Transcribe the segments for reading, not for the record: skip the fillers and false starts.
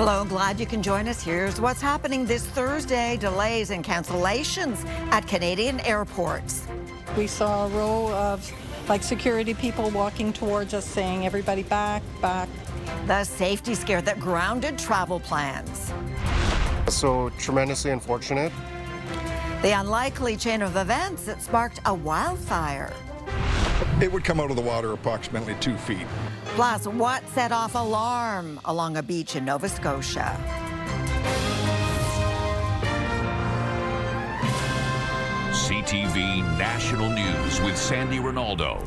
Hello, glad you can join us. Here's what's happening this Thursday. Delays and cancellations at Canadian airports. We saw a row of security people walking towards us saying, everybody back, back. The safety scare that grounded travel plans. So tremendously unfortunate. The unlikely chain of events that sparked a wildfire. It would come out of the water approximately 2 feet. Plus, what set off alarm along a beach in Nova Scotia? CTV National News with Sandy Ronaldo.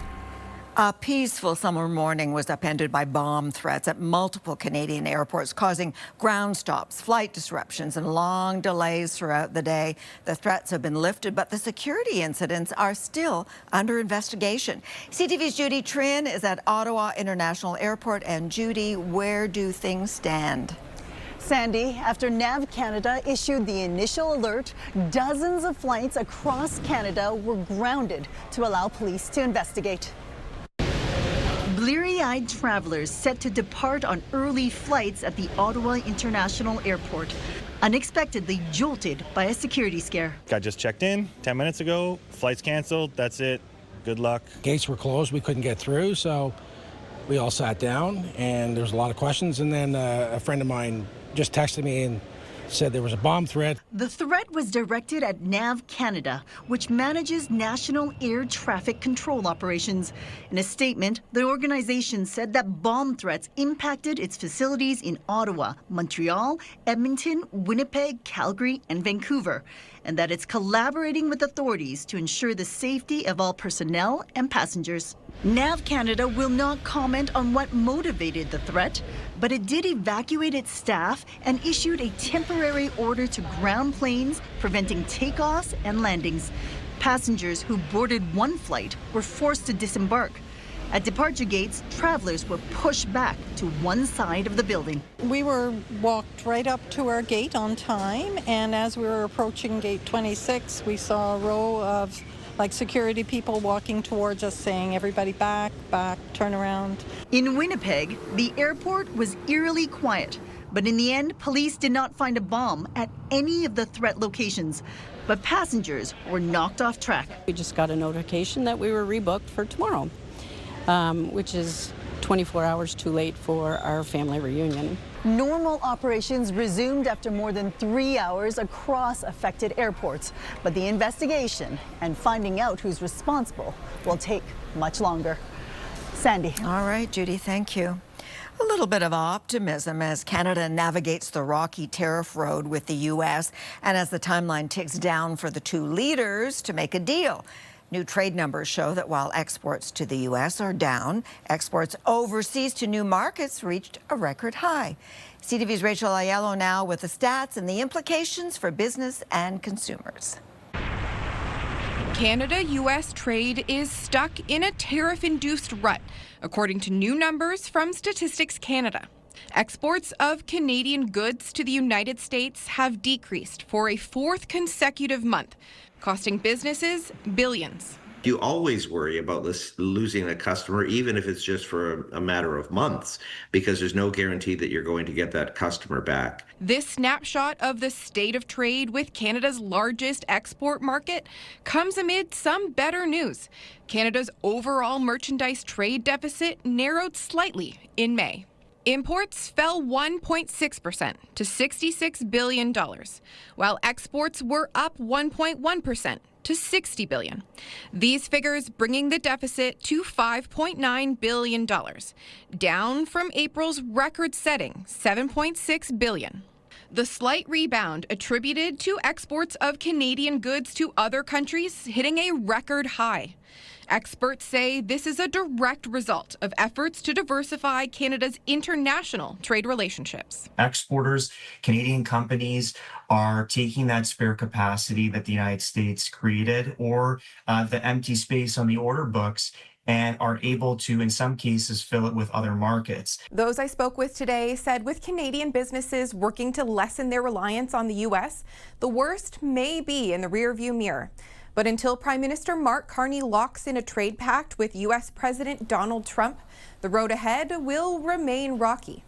A peaceful summer morning was upended by bomb threats at multiple Canadian airports, causing ground stops, flight disruptions, and long delays throughout the day. The threats have been lifted, but the security incidents are still under investigation. CTV's Judy Trin is at Ottawa International Airport. And Judy, where do things stand? Sandy, after NAV Canada issued the initial alert, dozens of flights across Canada were grounded to allow police to investigate. Bleary-eyed travelers set to depart on early flights at the Ottawa International Airport, unexpectedly jolted by a security scare. I just checked in 10 minutes ago, flight's canceled, that's it, good luck. Gates were closed, we couldn't get through, so we all sat down and there was a lot of questions, and then a friend of mine just texted me and said there was a bomb threat. The threat was directed at NAV Canada, which manages national air traffic control operations. In a statement, the organization said that bomb threats impacted its facilities in Ottawa, Montreal, Edmonton, Winnipeg, Calgary, and Vancouver, and that it's collaborating with authorities to ensure the safety of all personnel and passengers. NAV Canada will not comment on what motivated the threat, but it did evacuate its staff and issued a temporary order to ground planes, preventing takeoffs and landings. Passengers who boarded one flight were forced to disembark. At departure gates, travelers were pushed back to one side of the building. We were walked right up to our gate on time, and as we were approaching gate 26, we saw a row of security people walking towards us saying, everybody back, back, turn around. In Winnipeg, the airport was eerily quiet, but in the end, police did not find a bomb at any of the threat locations. But passengers were knocked off track. We just got a notification that we were rebooked for tomorrow, which is 24 hours too late for our family reunion. Normal operations resumed after more than 3 hours across affected airports. But the investigation and finding out who's responsible will take much longer. Sandy. All right, Judy, thank you. A little bit of optimism as Canada navigates the rocky tariff road with the U.S. and as the timeline ticks down for the two leaders to make a deal. New trade numbers show that while exports to the U.S. are down, exports overseas to new markets reached a record high. CTV's Rachel Aiello now with the stats and the implications for business and consumers. Canada-U.S. trade is stuck in a tariff-induced rut, according to new numbers from Statistics Canada. Exports of Canadian goods to the United States have decreased for a fourth consecutive month, costing businesses billions. You always worry about losing a customer, even if it's just for a matter of months, because there's no guarantee that you're going to get that customer back. This snapshot of the state of trade with Canada's largest export market comes amid some better news. Canada's overall merchandise trade deficit narrowed slightly in May. Imports fell 1.6% to $66 billion, while exports were up 1.1% to $60 billion. These figures bringing the deficit to $5.9 billion, down from April's record-setting $7.6 billion. The slight rebound attributed to exports of Canadian goods to other countries hitting a record high. Experts say this is a direct result of efforts to diversify Canada's international trade relationships. Exporters, Canadian companies, are taking that spare capacity that the United States created or the empty space on the order books and are able to, in some cases, fill it with other markets. Those I spoke with today said with Canadian businesses working to lessen their reliance on the U.S., the worst may be in the rearview mirror. But until Prime Minister Mark Carney locks in a trade pact with U.S. President Donald Trump, the road ahead will remain rocky.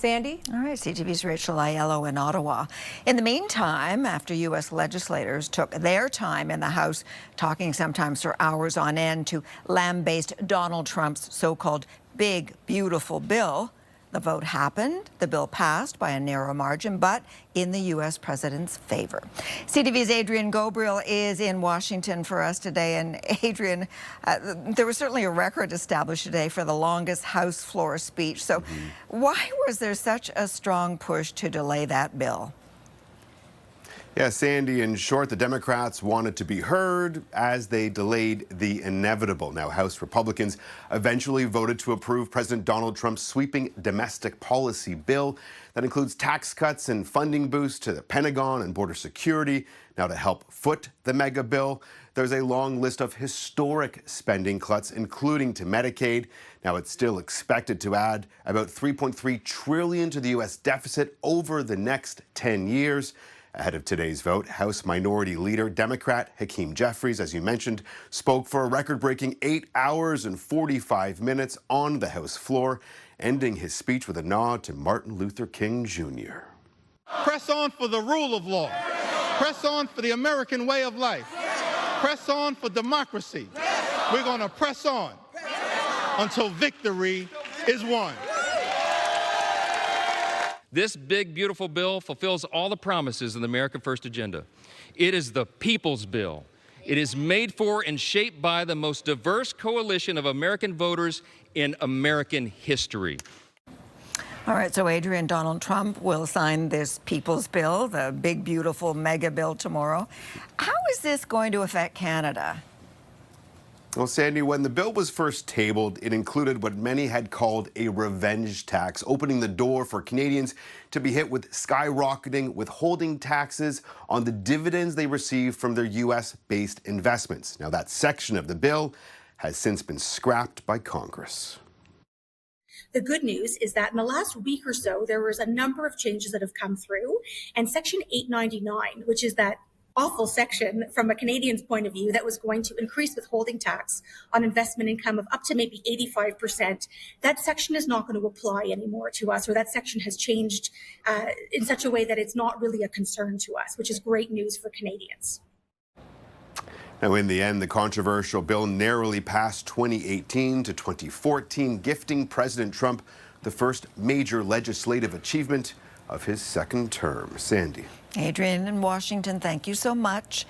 Sandy? All right, CTV's Rachel Aiello in Ottawa. In the meantime, after U.S. legislators took their time in the House, talking sometimes for hours on end to lambaste Donald Trump's so-called big, beautiful bill, the vote happened. The bill passed by a narrow margin, but in the U.S. president's favor. CTV's Adrian Gobriel is in Washington for us today. And Adrian, there was certainly a record established today for the longest House floor speech. So why was there such a strong push to delay that bill? Yeah, Sandy, in short, the Democrats wanted to be heard as they delayed the inevitable. Now, House Republicans eventually voted to approve President Donald Trump's sweeping domestic policy bill that includes tax cuts and funding boosts to the Pentagon and border security. Now, to help foot the mega bill, there's a long list of historic spending cuts, including to Medicaid. Now, it's still expected to add about $3.3 trillion to the U.S. deficit over the next 10 years. Ahead of today's vote, House Minority Leader, Democrat Hakeem Jeffries, as you mentioned, spoke for a record-breaking 8 hours and 45 minutes on the House floor, ending his speech with a nod to Martin Luther King Jr. Press on for the rule of law. Press on for the American way of life. Press on for democracy. We're going to press on until victory is won. This big, beautiful bill fulfills all the promises of the America First agenda. It is the people's bill. It is made for and shaped by the most diverse coalition of American voters in American history. All right, so Adrian, Donald Trump will sign this people's bill, the big, beautiful mega bill tomorrow. How is this going to affect Canada? Well, Sandy, when the bill was first tabled, it included what many had called a revenge tax, opening the door for Canadians to be hit with skyrocketing withholding taxes on the dividends they receive from their U.S.-based investments. Now, that section of the bill has since been scrapped by Congress. The good news is that in the last week or so, there was a number of changes that have come through, and Section 899, which is that awful section from a Canadian's point of view that was going to increase withholding tax on investment income of up to maybe 85%. That section is not going to apply anymore to us, or that section has changed in such a way that it's not really a concern to us, which is great news for Canadians. Now, in the end, the controversial bill narrowly passed 2018 to 2014, gifting President Trump the first major legislative achievement of his second term. Sandy. Adrian in Washington, thank you so much.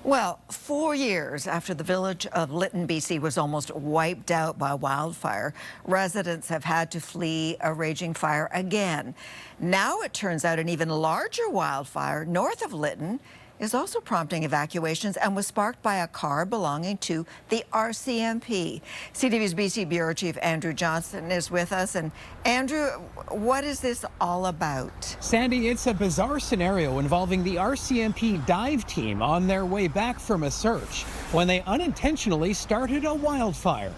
Well, 4 years after the village of Lytton, BC was almost wiped out by wildfire, residents have had to flee a raging fire again. Now it turns out an even larger wildfire north of Lytton is also prompting evacuations and was sparked by a car belonging to the RCMP. CTV's BC Bureau Chief Andrew Johnston is with us. And Andrew, what is this all about? Sandy, it's a bizarre scenario involving the RCMP dive team on their way back from a search when they unintentionally started a wildfire.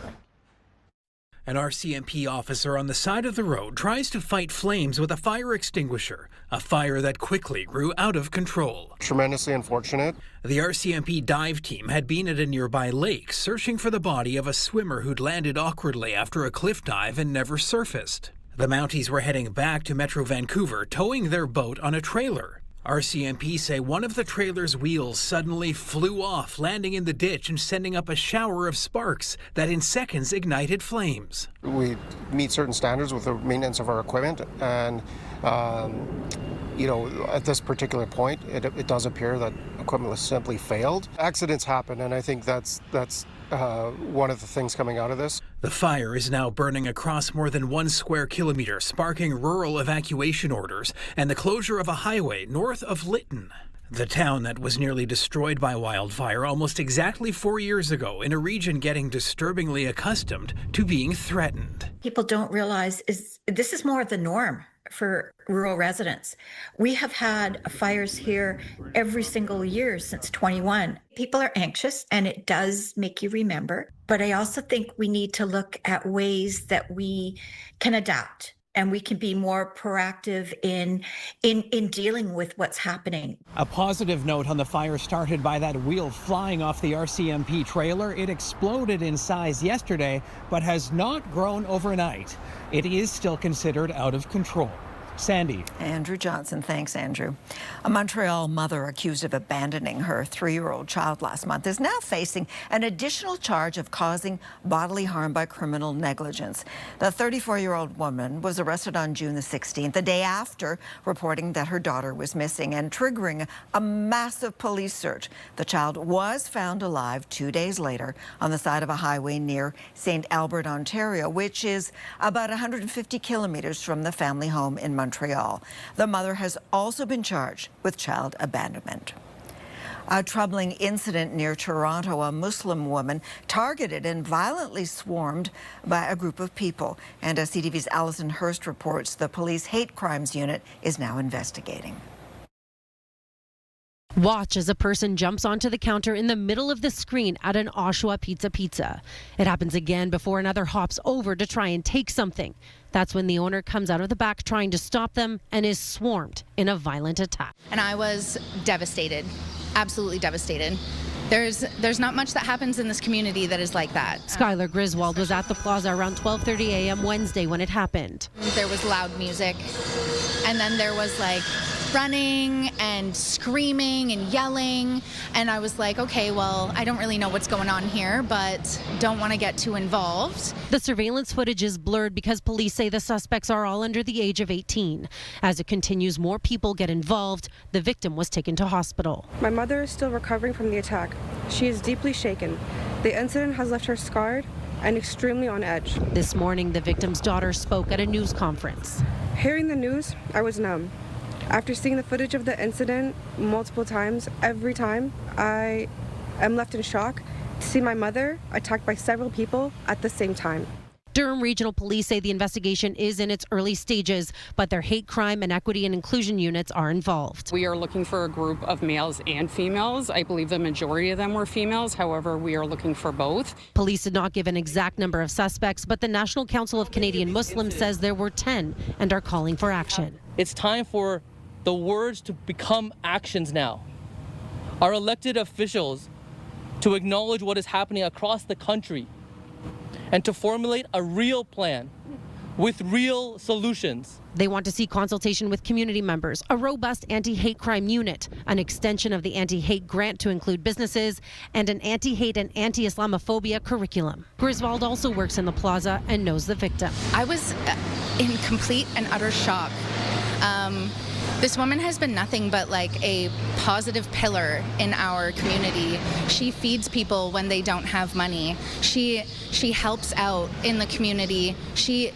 An RCMP officer on the side of the road tries to fight flames with a fire extinguisher, a fire that quickly grew out of control. Tremendously unfortunate. The RCMP dive team had been at a nearby lake searching for the body of a swimmer who'd landed awkwardly after a cliff dive and never surfaced. The Mounties were heading back to Metro Vancouver, towing their boat on a trailer. RCMP say one of the trailer's wheels suddenly flew off, landing in the ditch and sending up a shower of sparks that in seconds ignited flames. We meet certain standards with the maintenance of our equipment, and you know, at this particular point, it does appear that equipment simply failed. Accidents happen, and I think that's one of the things coming out of this. The fire is now burning across more than 1 square kilometer, sparking rural evacuation orders and the closure of a highway north of Lytton. The town that was nearly destroyed by wildfire almost exactly 4 years ago in a region getting disturbingly accustomed to being threatened. People don't realize this is more of the norm for rural residents. We have had fires here every single year since 21. People are anxious, and it does make you remember. But I also think we need to look at ways that we can adapt and we can be more proactive in dealing with what's happening. A positive note on the fire started by that wheel flying off the RCMP trailer. It exploded in size yesterday, but has not grown overnight. It is still considered out of control. Sandy. Andrew Johnson. Thanks, Andrew. A Montreal mother accused of abandoning her 3-year-old child last month is now facing an additional charge of causing bodily harm by criminal negligence. The 34-year-old woman was arrested on June the 16th, the day after reporting that her daughter was missing and triggering a massive police search. The child was found alive 2 days later on the side of a highway near St. Albert, Ontario, which is about 150 kilometers from the family home in Montreal. The mother has also been charged with child abandonment. A troubling incident near Toronto, a Muslim woman targeted and violently swarmed by a group of people. And as CTV's Alison Hurst reports, the police hate crimes unit is now investigating. Watch as a person jumps onto the counter in the middle of the screen at an Oshawa Pizza. It happens again before another hops over to try and take something. That's when the owner comes out of the back trying to stop them and is swarmed in a violent attack. And I was devastated, absolutely devastated. There's not much that happens in this community that is like that. Skylar Griswold was at the plaza around 12:30 a.m. Wednesday when it happened. There was loud music, and then there was like running and screaming and yelling, and I was like, okay, well, I don't really know what's going on here, but don't want to get too involved. The surveillance footage is blurred because police say the suspects are all under the age of 18. As it continues, more people get involved. The victim was taken to hospital. My mother is still recovering from the attack. She is deeply shaken. The incident has left her scarred and extremely on edge. This morning, the victim's daughter spoke at a news conference. Hearing the news, I was numb. After seeing the footage of the incident multiple times, every time I am left in shock to see my mother attacked by several people at the same time. Durham Regional Police say the investigation is in its early stages, but their hate crime and equity and inclusion units are involved. We are looking for a group of males and females. I believe the majority of them were females. However, we are looking for both. Police did not give an exact number of suspects, but the National Council of Canadian Muslims says there were 10 and are calling for action. It's time for the words to become actions now. Our elected officials to acknowledge what is happening across the country and to formulate a real plan with real solutions. They want to see consultation with community members, a robust anti-hate crime unit, an extension of the anti-hate grant to include businesses, and an anti-hate and anti-Islamophobia curriculum. Griswold also works in the plaza and knows the victim. I was in complete and utter shock. This woman has been nothing but like a positive pillar in our community. She feeds people when they don't have money. She helps out in the community. She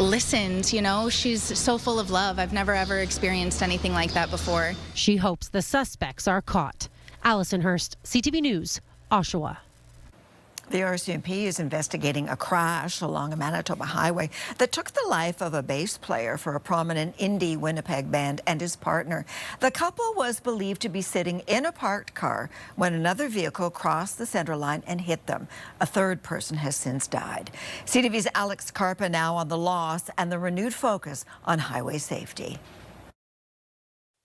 listens, you know, she's so full of love. I've never ever experienced anything like that before. She hopes the suspects are caught. Alison Hurst, CTV News, Oshawa. The RCMP is investigating a crash along a Manitoba highway that took the life of a bass player for a prominent indie Winnipeg band and his partner. The couple was believed to be sitting in a parked car when another vehicle crossed the center line and hit them. A third person has since died. CTV's Alex Carpa now on the loss and the renewed focus on highway safety.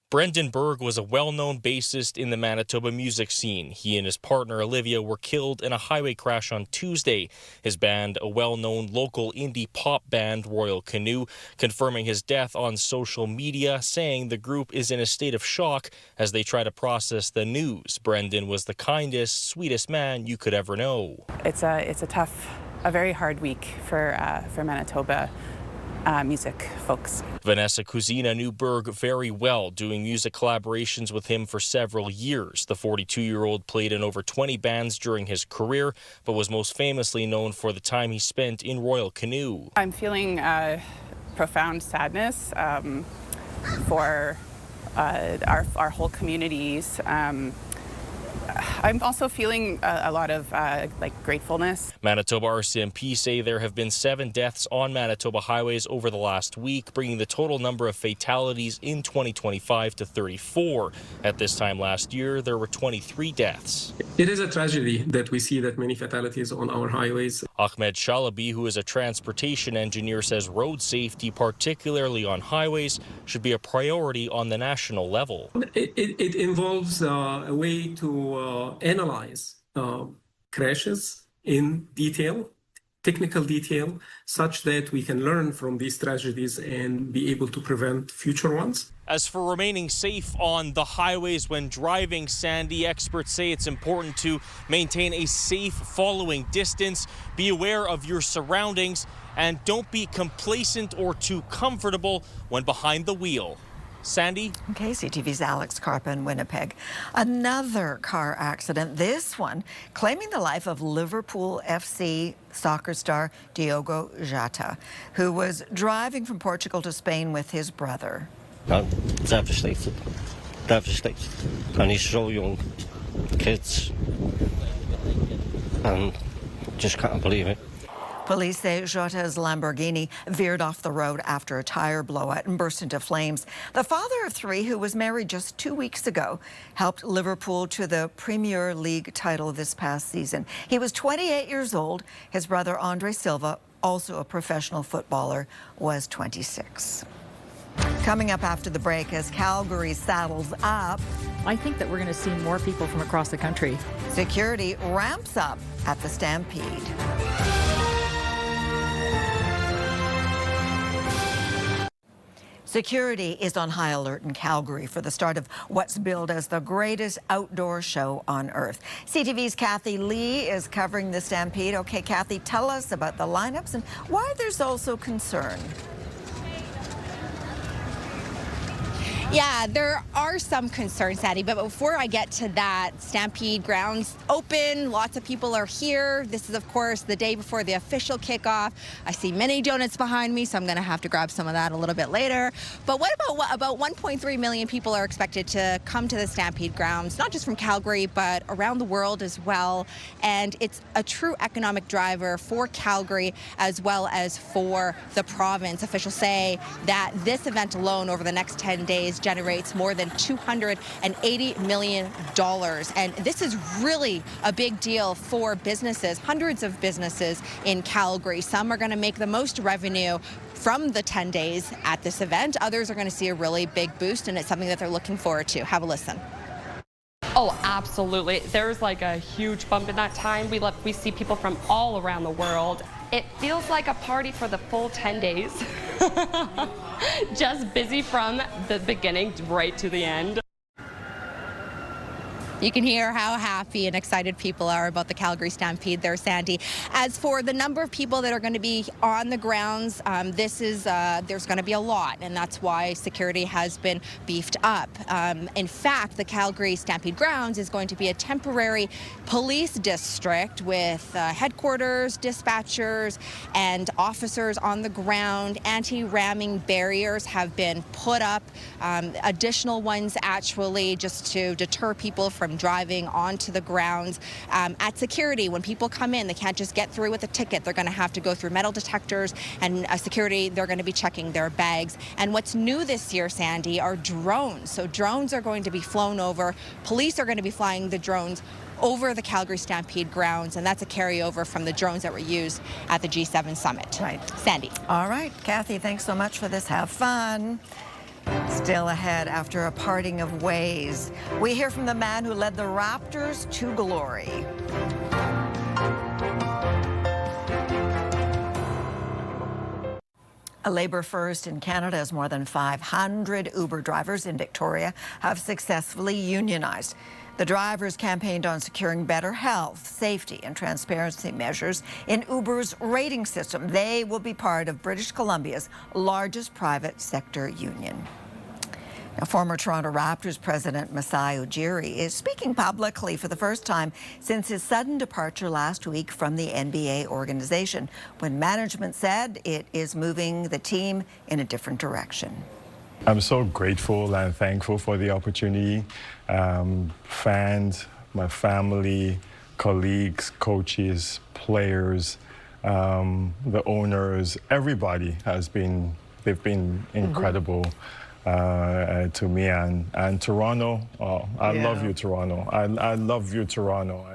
Brendan Berg was a well-known bassist in the Manitoba music scene. He and his partner Olivia were killed in a highway crash on Tuesday. His band, a well-known local indie pop band, Royal Canoe, confirming his death on social media, saying the group is in a state of shock as they try to process the news. Brendan was the kindest, sweetest man you could ever know. It's a very hard week for Manitoba music folks. Vanessa Kuzina knew Berg very well, doing music collaborations with him for several years. The 42-year-old played in over 20 bands during his career, but was most famously known for the time he spent in Royal Canoe. I'm feeling profound sadness for our whole communities. I'm also feeling a lot of gratefulness. Manitoba RCMP say there have been 7 deaths on Manitoba highways over the last week, bringing the total number of fatalities in 2025 to 34. At this time last year, there were 23 deaths. It is a tragedy that we see that many fatalities on our highways. Ahmed Shalabi, who is a transportation engineer, says road safety, particularly on highways, should be a priority on the national level. It involves a way to analyze crashes in detail technical detail such that we can learn from these tragedies and be able to prevent future ones. As for remaining safe on the highways when driving, Sandy, experts say it's important to maintain a safe following distance, be aware of your surroundings, and don't be complacent or too comfortable when behind the wheel. Sandy? Okay, CTV's Alex Carpa in Winnipeg. Another car accident, this one claiming the life of Liverpool FC soccer star Diogo Jota, who was driving from Portugal to Spain with his brother. I'm devastated. And he's so young, kids, and just can't believe it. Police say Jota's Lamborghini veered off the road after a tire blowout and burst into flames. The father of three, who was married just 2 weeks ago, helped Liverpool to the Premier League title this past season. He was 28 years old. His brother, Andre Silva, also a professional footballer, was 26. Coming up after the break, as Calgary saddles up, I think that we're going to see more people from across the country. Security ramps up at the Stampede. Security is on high alert in Calgary for the start of what's billed as the greatest outdoor show on earth. CTV's Kathy Lee is covering the Stampede. Okay, Kathy, tell us about the lineups and why there's also concern. Yeah, there are some concerns, Sadie, but before I get to that, Stampede grounds open, lots of people are here. This is, of course, the day before the official kickoff. I see mini donuts behind me, so I'm going to have to grab some of that a little bit later. But what about 1.3 million people are expected to come to the Stampede grounds, not just from Calgary, but around the world as well. And it's a true economic driver for Calgary as well as for the province. Officials say that this event alone over the next 10 days generates more than $280 million. And this is really a big deal for businesses, hundreds of businesses in Calgary. Some are going to make the most revenue from the 10 days at this event. Others are going to see a really big boost, and it's something that they're looking forward to. Have a listen. Oh, absolutely. There's like a huge bump in that time. We see people from all around the world. It feels like a party for the full 10 days. Just busy from the beginning right to the end. You can hear how happy and excited people are about the Calgary Stampede there, Sandy. As for the number of people that are going to be on the grounds, there's going to be a lot, and that's why security has been beefed up. In fact, the Calgary Stampede grounds is going to be a temporary police district with headquarters, dispatchers, and officers on the ground. Anti-ramming barriers have been put up, additional ones actually just to deter people from driving onto the grounds. At security, when people come in, they can't just get through with a ticket. They're going to have to go through metal detectors, and security, they're going to be checking their bags. And what's new this year, Sandy, are drones. So drones are going to be flown over. Police are going to be flying the drones over the Calgary Stampede grounds, and that's a carryover from the drones that were used at the G7 summit. Right. Sandy. All right, Kathy, thanks so much for this. Have fun. Still ahead after a parting of ways, we hear from the man who led the Raptors to glory. A Labour first in Canada, as more than 500 Uber drivers in Victoria have successfully unionized. The drivers campaigned on securing better health, safety, and transparency measures in Uber's rating system. They will be part of British Columbia's largest private sector union. Now, former Toronto Raptors president Masai Ojiri is speaking publicly for the first time since his sudden departure last week from the NBA organization, when management said it is moving the team in a different direction. I'm so grateful and thankful for the opportunity. Fans, my family, colleagues, coaches, players, the owners, everybody they've been incredible. To me and Toronto. I love you, Toronto. I love you, Toronto.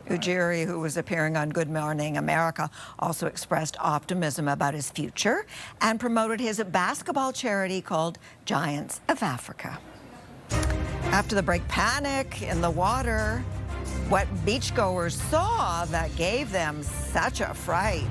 Ojiri, who was appearing on Good Morning America, also expressed optimism about his future and promoted his basketball charity called Giants of Africa. After the break, panic in the water what beachgoers saw that gave them such a fright.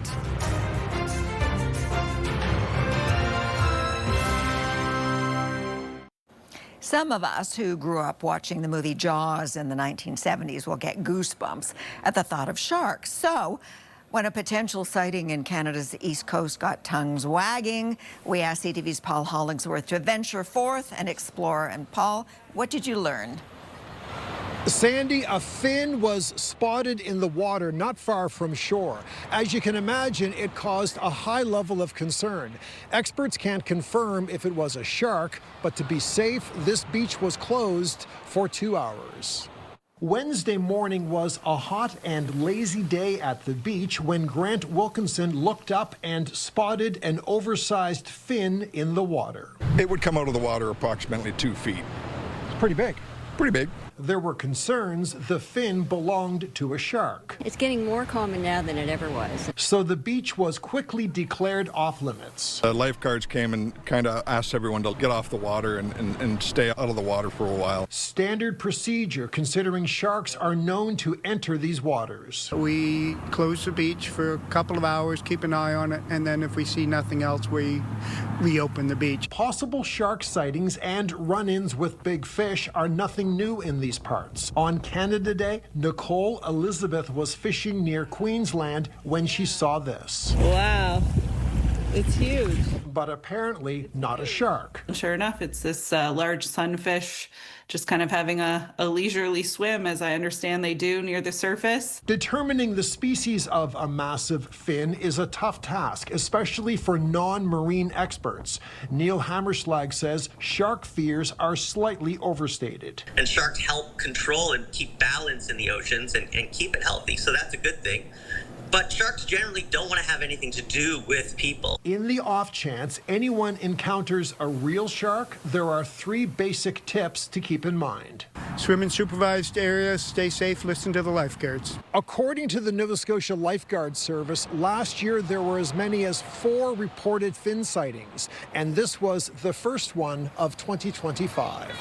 Some of us who grew up watching the movie Jaws in the 1970s will get goosebumps at the thought of sharks. So, when a potential sighting in Canada's East Coast got tongues wagging, we asked CTV's Paul Hollingsworth to venture forth and explore. And Paul, what did you learn? Sandy, a fin was spotted in the water not far from shore. As you can imagine, it caused a high level of concern. Experts can't confirm if it was a shark, but to be safe, this beach was closed for 2 hours. Wednesday morning was a hot and lazy day at the beach when Grant Wilkinson looked up and spotted an oversized fin in the water. It would come out of the water approximately 2 feet. It's pretty big. Pretty big. There were concerns the fin belonged to a shark. It's getting more common now than it ever was. So the beach was quickly declared off limits. Lifeguards came and kind of asked everyone to get off the water and stay out of the water for a while. Standard procedure considering sharks are known to enter these waters. We close the beach for a couple of hours, keep an eye on it, and then if we see nothing else, we reopen the beach. Possible shark sightings and run-ins with big fish are nothing new in these parts. On Canada Day, Nicole Elizabeth was fishing near Queensland when she saw this. Wow, it's huge. But apparently not a shark. Sure enough, it's this large sunfish just kind of having a leisurely swim, as I understand they do, near the surface. Determining the species of a massive fin is a tough task, especially for non-marine experts. Neil Hammerschlag says shark fears are slightly overstated. And sharks help control and keep balance in the oceans and keep it healthy, so that's a good thing. But sharks generally don't want to have anything to do with people. In the off chance anyone encounters a real shark, there are 3 basic tips to keep in mind. Swim in supervised areas, stay safe, listen to the lifeguards. According to the Nova Scotia Lifeguard Service, last year there were as many as 4 reported fin sightings, and this was the first one of 2025.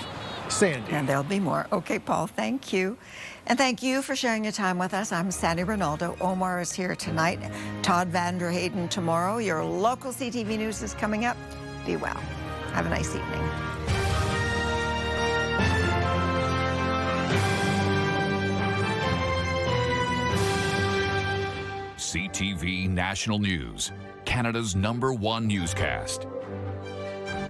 Sandy. And there'll be more. Okay, Paul, thank you. And thank you for sharing your time with us. I'm Sandy Ronaldo. Omar is here tonight. Todd Vander Hayden tomorrow. Your local CTV News is coming up. Be well. Have a nice evening. CTV National News, Canada's #1 newscast.